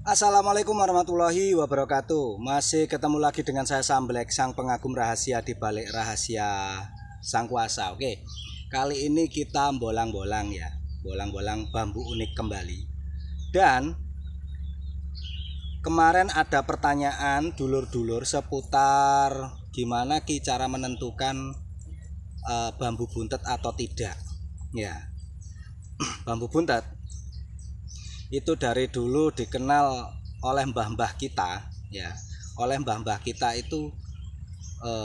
Assalamualaikum warahmatullahi wabarakatuh. Masih ketemu lagi dengan saya Samblek, sang pengagum rahasia di balik rahasia sang kuasa. Oke, kali ini kita bolang-bolang ya, bolang-bolang bambu unik kembali. Dan kemarin ada pertanyaan dulur-dulur seputar gimana cara menentukan bambu buntet atau tidak. Ya, bambu buntet itu dari dulu dikenal oleh mbah-mbah kita ya, oleh mbah-mbah kita itu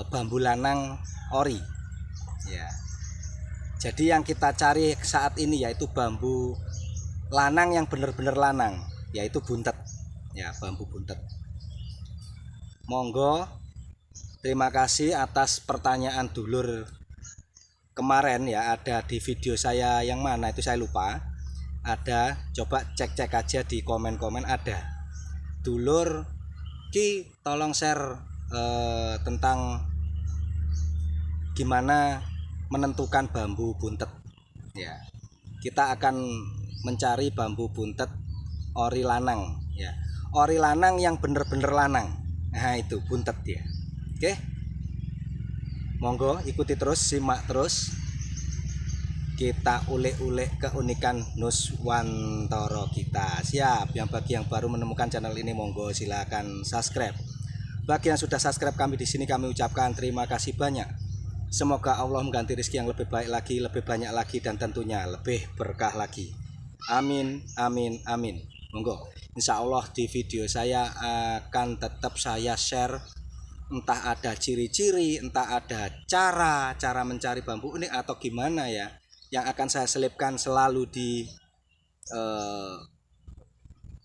bambu lanang ori ya. Jadi yang kita cari saat ini yaitu bambu lanang yang benar-benar lanang, yaitu buntet ya, bambu buntet. Monggo, terima kasih atas pertanyaan dulur kemarin ya, ada di video saya yang mana itu saya lupa. Ada, coba cek aja di komen-komen ada. Dulur Ki tolong share tentang gimana menentukan bambu buntet ya. Kita akan mencari bambu buntet ori lanang ya, ori lanang yang bener-bener lanang. Nah itu buntet ya. Oke, monggo ikuti terus, simak terus, kita ulik-ulik keunikan Nuswantoro kita. Siap. Yang bagi yang baru menemukan channel ini, monggo silakan subscribe. Bagi yang sudah subscribe kami di sini, kami ucapkan terima kasih banyak. Semoga Allah mengganti rezeki yang lebih baik lagi, lebih banyak lagi, dan tentunya lebih berkah lagi. Amin, amin, amin. Monggo. Insya Allah di video saya akan tetap saya share, entah ada ciri-ciri, entah ada cara mencari bambu ini atau gimana ya, yang akan saya selipkan selalu di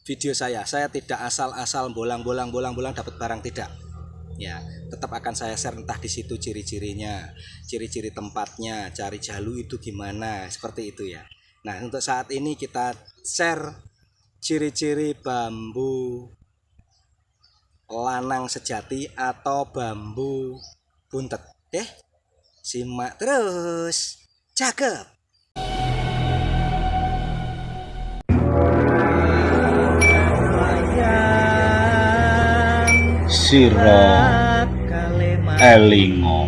video saya. Saya tidak asal-asal bolang dapat barang, tidak ya. Tetap akan saya share entah di situ ciri-cirinya, ciri-ciri tempatnya, cari jalu itu gimana, seperti itu ya. Nah, untuk saat ini kita share ciri-ciri bambu lanang sejati atau bambu buntet. Simak terus. Cakep. Siro elingo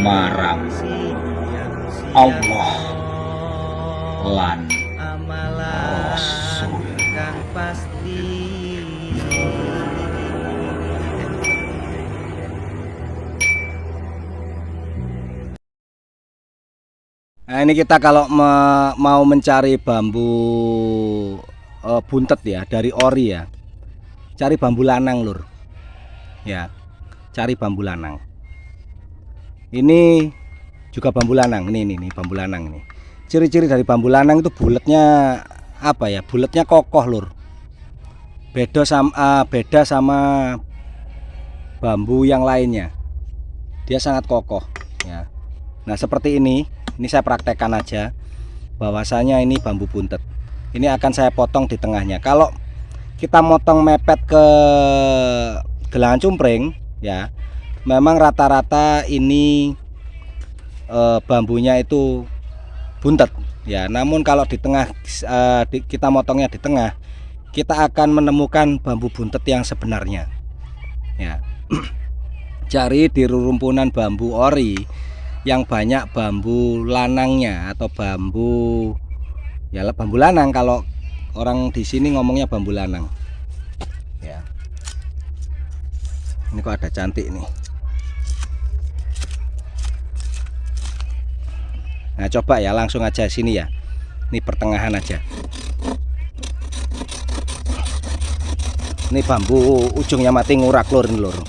marang Allah lan Rasul. Nah, ini kita kalau mau mencari bambu buntet ya, dari ori ya, cari bambu lanang lur ya, cari bambu lanang. Ini juga bambu lanang, ini bambu lanang ini. Ciri-ciri dari bambu lanang itu bulatnya apa ya, bulatnya kokoh lur. Beda sama bambu yang lainnya, dia sangat kokoh ya. Nah seperti ini saya praktekkan aja bahwasanya ini bambu buntet. Ini akan saya potong di tengahnya. Kalau kita motong mepet ke gelangan cumpreng ya, memang rata-rata ini bambunya itu buntet ya. Namun kalau di tengah kita motongnya di tengah, kita akan menemukan bambu buntet yang sebenarnya ya. Cari di rerumpunan bambu ori yang banyak bambu lanangnya atau bambu ya, bambu lanang, kalau orang di sini ngomongnya bambu lanang ya. Ini kok ada cantik nih. Nah coba ya, langsung aja sini ya, ini pertengahan aja. Ini bambu ujungnya mati ngurak lur, ini lur.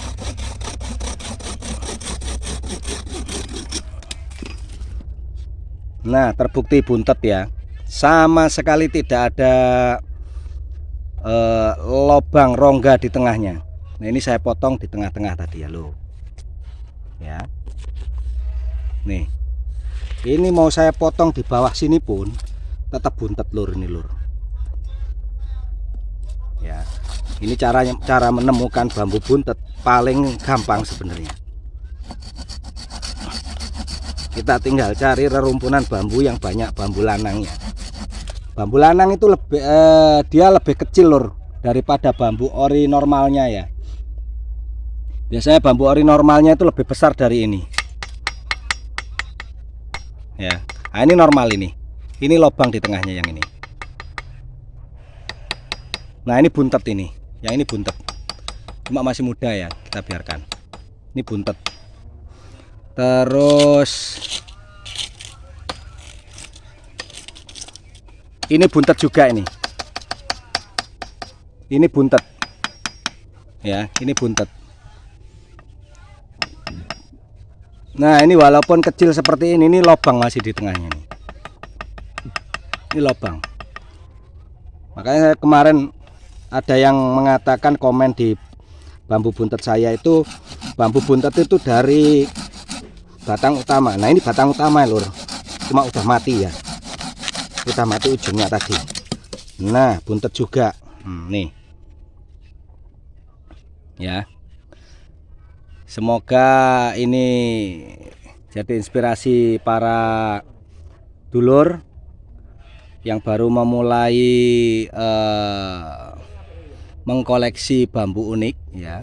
Nah terbukti buntet ya, sama sekali tidak ada lobang rongga di tengahnya. Nah ini saya potong di tengah-tengah tadi ya lo ya. Nih ini mau saya potong di bawah sini pun tetap buntet lur, ini lur ya. Ini cara menemukan bambu buntet paling gampang sebenarnya. Kita tinggal cari rerumpunan bambu yang banyak bambu lanangnya. bambu lanang itu lebih dia lebih kecil lur daripada bambu ori normalnya ya. Biasanya bambu ori normalnya itu lebih besar dari ini ya. Nah, ini normal ini lubang di tengahnya yang ini. Nah ini buntet ini, yang ini buntet, cuma masih muda ya, kita biarkan. Ini buntet. Terus ini buntet juga ini buntet ya, ini buntet. Nah ini walaupun kecil seperti ini lubang masih di tengahnya nih. Ini lubang. Makanya saya kemarin ada yang mengatakan komen di bambu buntet saya itu, bambu buntet itu dari batang utama. Nah ini batang utama lur, cuma udah mati ya, udah mati ujungnya tadi. Nah buntet juga nih ya. Semoga ini jadi inspirasi para dulur yang baru memulai mengkoleksi bambu unik ya.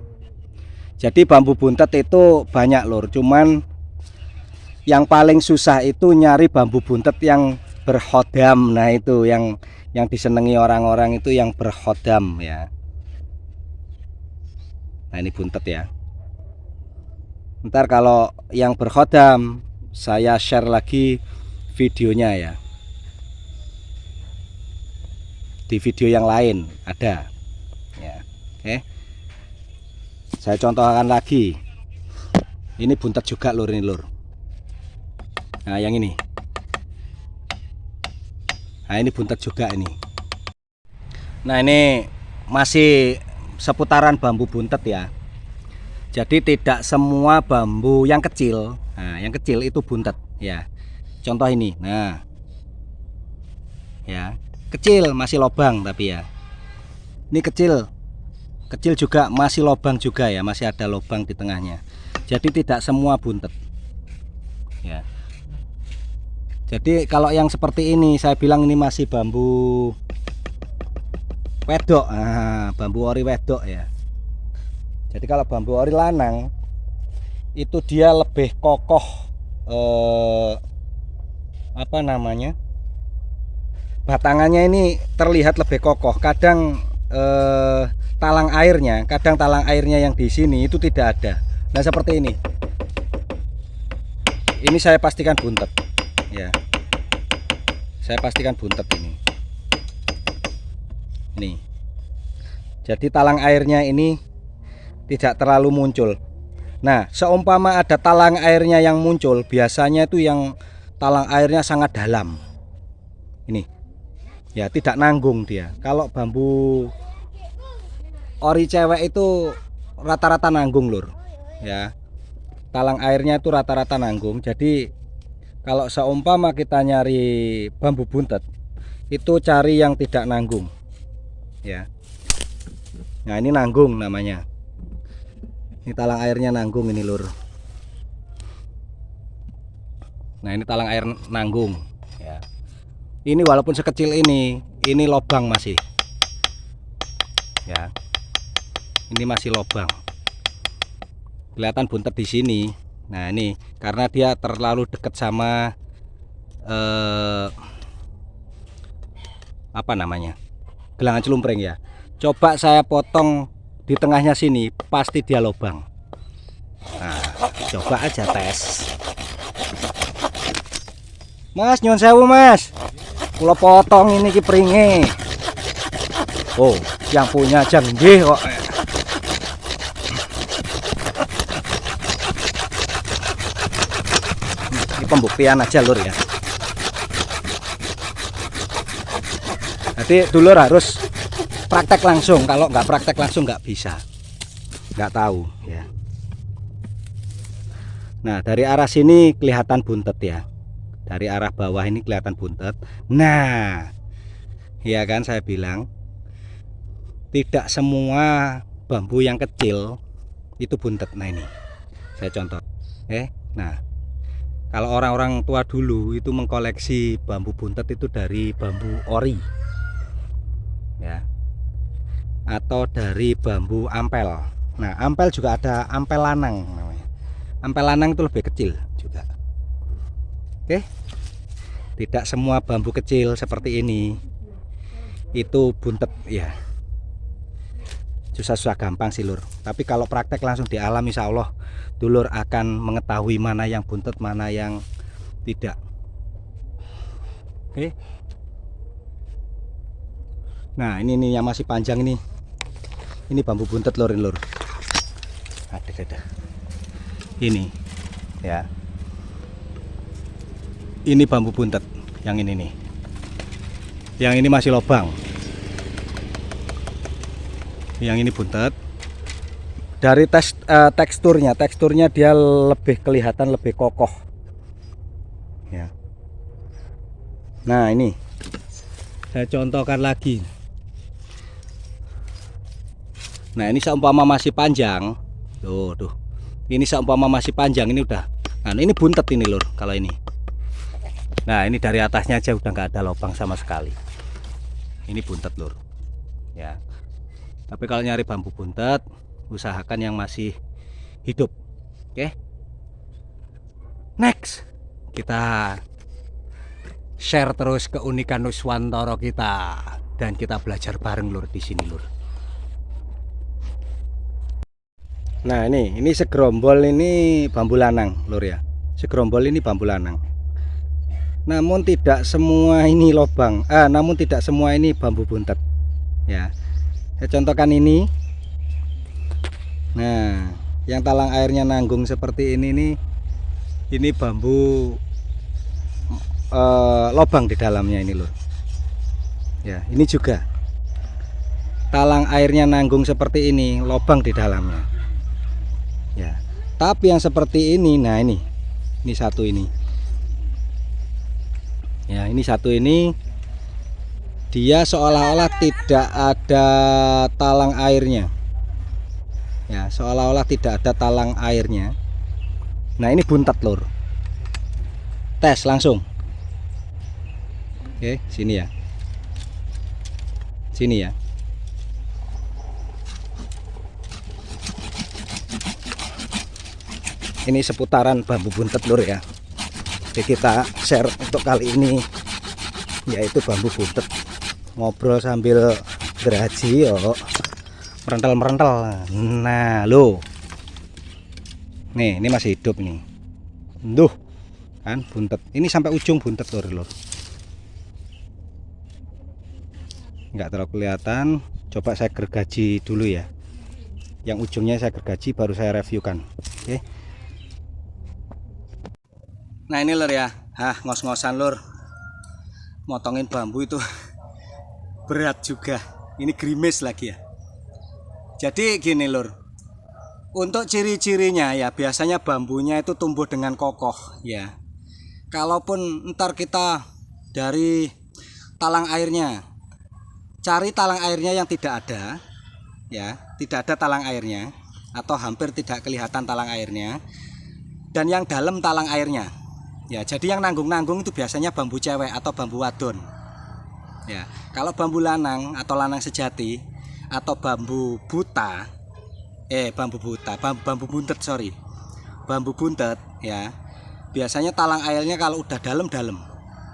Jadi bambu buntet itu banyak lur, cuman yang paling susah itu nyari bambu buntet yang berhodam. Nah itu yang disenangi orang-orang itu yang berhodam ya. Nah ini buntet ya. Ntar kalau yang berhodam saya share lagi videonya ya, di video yang lain ada ya. Oke, saya contohkan lagi. Ini buntet juga lur, ini lur. Nah yang ini, nah ini buntet juga ini. Nah ini masih seputaran bambu buntet ya. Jadi tidak semua bambu yang kecil, nah yang kecil itu buntet ya. Contoh ini, nah ya kecil masih lobang tapi ya. Ini kecil juga masih lobang juga ya, masih ada lobang di tengahnya. Jadi tidak semua buntet ya. Jadi kalau yang seperti ini saya bilang ini masih bambu wedok, nah, bambu ori wedok ya. Jadi kalau bambu ori lanang itu dia lebih kokoh, apa namanya, batangannya ini terlihat lebih kokoh. Kadang talang airnya yang di sini itu tidak ada. Nah seperti ini saya pastikan buntet ya, saya pastikan buntet ini. Jadi talang airnya ini tidak terlalu muncul. Nah seumpama ada talang airnya yang muncul, biasanya itu yang talang airnya sangat dalam ini ya, tidak nanggung dia. Kalau bambu ori cewek itu rata-rata nanggung lur ya, talang airnya itu rata-rata nanggung. Jadi kalau seumpama kita nyari bambu buntet itu cari yang tidak nanggung ya. Nah ini nanggung namanya, ini talang airnya nanggung ini lur. Nah ini talang air nanggung ya. Ini walaupun sekecil ini lobang masih ya, ini masih lobang, kelihatan buntet di sini. Nah ini karena dia terlalu dekat sama apa namanya, gelangan celumpring ya. Coba saya potong di tengahnya sini, pasti dia lobang. Nah coba aja tes. Mas nyun sewu mas, kula potong ini kipringe. Oh yang punya aja nggih kok. Ini pembuktian aja lur ya. Jadi dulur harus praktek langsung, kalau nggak praktek langsung nggak bisa, nggak tahu ya. Nah dari arah sini kelihatan buntet ya, dari arah bawah ini kelihatan buntet. Nah ya kan saya bilang tidak semua bambu yang kecil itu buntet. Nah ini saya contoh nah Kalau orang-orang tua dulu itu mengkoleksi bambu buntet itu dari bambu ori, ya, atau dari bambu ampel. Nah, ampel juga ada ampel lanang namanya. Ampel lanang itu lebih kecil juga. Oke, tidak semua bambu kecil seperti ini itu buntet ya. Susah-susah gampang sih lur. Tapi kalau praktek langsung di alam, insya Allah dulur akan mengetahui mana yang buntet, mana yang tidak. Oke. Nah ini nih yang masih panjang ini. Ini bambu buntet lur, lur. Ada. Ini ya. Ini bambu buntet yang ini nih. Yang ini masih lobang. Yang ini buntet. Dari teksturnya dia lebih kelihatan lebih kokoh ya. Nah ini saya contohkan lagi. Nah ini seumpama masih panjang tuh, ini seumpama masih panjang, ini udah, nah ini buntet ini lur kalau ini. Nah ini dari atasnya aja udah nggak ada lubang sama sekali, ini buntet lur ya. Tapi kalau nyari bambu buntet, usahakan yang masih hidup. Oke. Next, kita share terus keunikan Nuswantara kita dan kita belajar bareng lur di sini lur. Nah, ini segerombol ini bambu lanang lur ya. Segerombol ini bambu lanang. Namun tidak semua ini lobang. Namun tidak semua ini bambu buntet. Ya. Saya contohkan ini. Nah, yang talang airnya nanggung seperti ini nih, ini bambu lobang di dalamnya ini loh. Ya, ini juga talang airnya nanggung seperti ini, lobang di dalamnya. Ya, tapi yang seperti ini, nah ini satu ini. Ya, ini satu ini. Dia seolah-olah tidak ada talang airnya. Ya, seolah-olah tidak ada talang airnya. Nah, ini buntet lur. Tes langsung. Oke, sini ya. Sini ya. Ini seputaran bambu buntet lur ya. Jadi kita share untuk kali ini yaitu bambu buntet. Ngobrol sambil geraji yo, merental. Nah lo, nih ini masih hidup nih. Duh kan buntet, ini sampai ujung buntet lor. Nggak terlalu kelihatan. Coba saya gergaji dulu ya, yang ujungnya saya gergaji baru saya reviewkan. Oke. Nah ini lor ya, ngos-ngosan lor, motongin bambu itu berat juga. Ini gerimis lagi ya. Jadi gini lur, untuk ciri-cirinya ya biasanya bambunya itu tumbuh dengan kokoh ya. Kalaupun ntar kita dari talang airnya, cari talang airnya yang tidak ada ya, tidak ada talang airnya atau hampir tidak kelihatan talang airnya, dan yang dalam talang airnya ya. Jadi yang nanggung-nanggung itu biasanya bambu cewek atau bambu wadon ya. Kalau bambu lanang atau lanang sejati atau bambu buta, bambu buntet sorry, bambu buntet ya, biasanya talang airnya kalau udah dalam-dalam.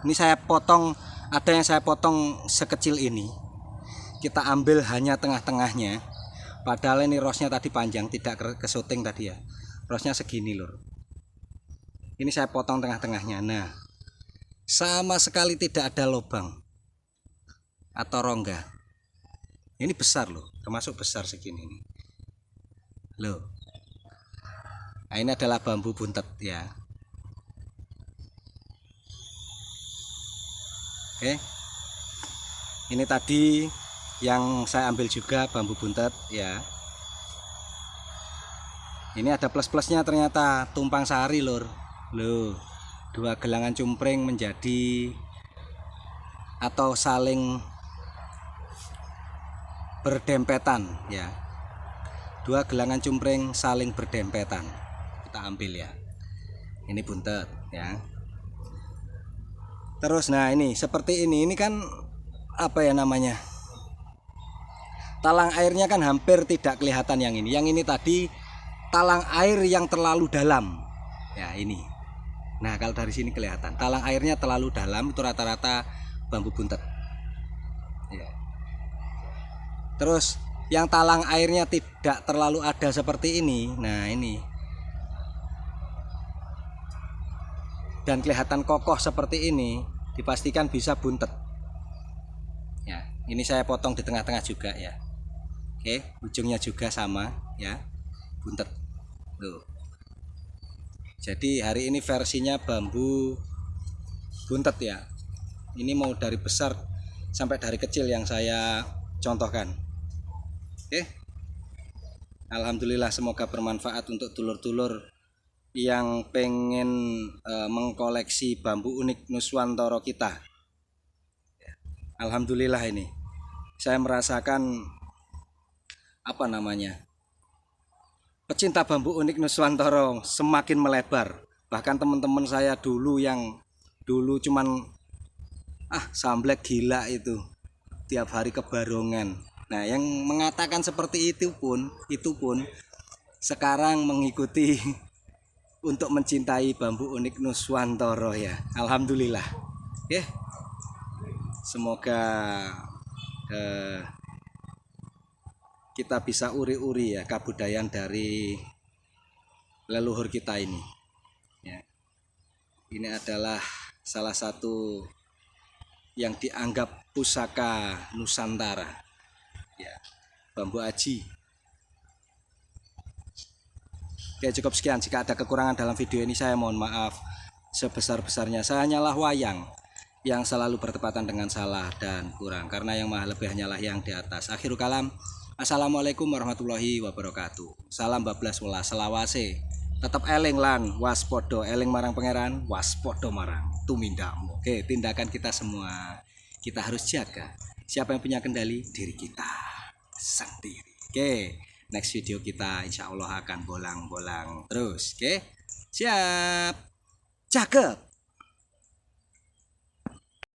Ini saya potong, ada yang saya potong sekecil ini, kita ambil hanya tengah-tengahnya, padahal ini rosnya tadi panjang, tidak ke syuting tadi ya, rosnya segini lur. Ini saya potong tengah-tengahnya. Nah, sama sekali tidak ada lubang atau rongga. Ini besar loh, termasuk besar segini nih loh. Nah, ini adalah bambu buntet ya. Oke, ini tadi yang saya ambil juga bambu buntet ya. Ini ada plus-plusnya ternyata, tumpang sari lur. Loh, dua gelangan cumpring menjadi atau saling berdempetan ya. Dua gelangan cumpring saling berdempetan. Kita ambil ya. Ini buntet. ya. Terus nah ini seperti ini kan apa ya namanya, talang airnya kan hampir tidak kelihatan yang ini. Yang ini tadi talang air yang terlalu dalam ya ini. Nah kalau dari sini kelihatan talang airnya terlalu dalam, itu rata-rata bambu buntet ya. Terus yang talang airnya tidak terlalu ada seperti ini, nah ini, dan kelihatan kokoh seperti ini, dipastikan bisa buntet ya. Ini saya potong di tengah-tengah juga ya. Oke, ujungnya juga sama ya, buntet tuh. Jadi hari ini versinya bambu buntet ya. Ini mau dari besar sampai dari kecil yang saya contohkan. Oke, alhamdulillah semoga bermanfaat untuk dulur-dulur yang pengen mengkoleksi bambu unik Nuswantoro kita. Alhamdulillah ini saya merasakan apa namanya, pecinta bambu unik Nuswantoro semakin melebar. Bahkan teman-teman saya dulu yang dulu cuman samblek gila itu tiap hari ke Barongan. Nah yang mengatakan seperti itu pun sekarang mengikuti untuk mencintai bambu unik Nuswantoro ya. Alhamdulillah. Oke. Semoga kita bisa uri-uri ya kebudayaan dari leluhur kita ini ya. Ini adalah salah satu yang dianggap pusaka Nusantara ya, bambu aji. Oke, cukup sekian. Jika ada kekurangan dalam video ini saya mohon maaf sebesar-besarnya. Saya hanyalah wayang yang selalu bertepatan dengan salah dan kurang, karena yang maha lebih hanyalah yang di atas. Akhirul kalam, assalamualaikum warahmatullahi wabarakatuh. Salam bablas welas selawase. Tetap eling lan waspodo, eling marang pangeran, waspodo marang tumindamu. Oke, tindakan kita semua kita harus jaga. Siapa yang punya kendali? Diri kita sendiri. Oke, next video kita insya Allah akan bolang-bolang terus. Oke, siap, cakep.